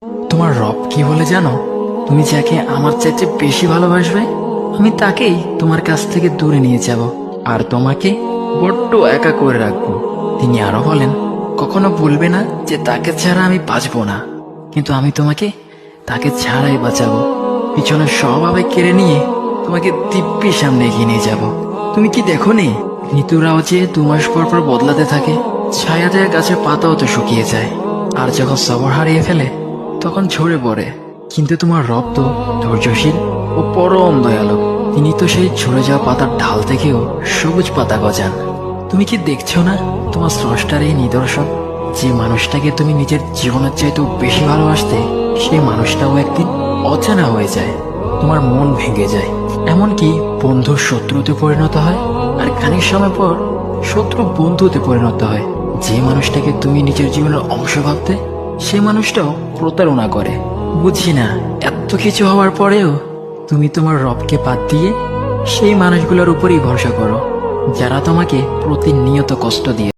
তোমার রব কি বলে জানো? তুমি যাকে আমার চাইতে বেশি ভালোবাসবে, আমি তাকেই তোমার কাছ থেকে দূরে নিয়ে যাব আর তোমাকে বড্ড একা করে রাখবো। তিনি আরো বলেন, কখনো বলবে না যে তাকে ছাড়া আমি বাঁচবো না, কিন্তু আমি তোমাকে তাকে ছাড়াই বাঁচাবো। পিছনের সব আবেগ কেড়ে নিয়ে তোমাকে দিব্যি সামনে এগিয়ে নিয়ে যাব। তুমি কি দেখো নি, ঋতুরাও যে 2 মাস পর পর বদলাতে থাকে, ছায়া দেয়া গাছের পাতাও তো শুকিয়ে যায়, আর যখন সবর হারিয়ে ফেলে তখন ঝরে পড়ে। কিন্তু তোমার রব তো ধৈর্যশীল ও পরম দয়ালু। তিনি তো সেই ঝরে যাওয়া পাতার ঢাল থেকেও সবুজ পাতা গজান। তুমি কি দেখছো না তোমার স্রষ্টার এই নিদর্শন? যে মানুষটাকে তুমি নিজের জীবনের চাইতেও বেশি ভালোবাসতে, সেই মানুষটাও একদিন অচেনা হয়ে যায়, তোমার মন ভেঙে যায়, এমনকি বন্ধুর শত্রুতে পরিণত হয়। আর খানিক সময় পর শত্রু বন্ধুতে পরিণত হয়। যে মানুষটাকে তুমি নিজের জীবনের অংশ ভাবতে, সে মানুষটাও প্রতারণা করে। বুঝি না, এত কিছু হওয়ার পরেও তুমি তোমার রবকে বাদ দিয়ে সেই মানুষগুলোর উপরই ভরসা করো, যারা তোমাকে প্রতিনিয়ত কষ্ট দিয়ে।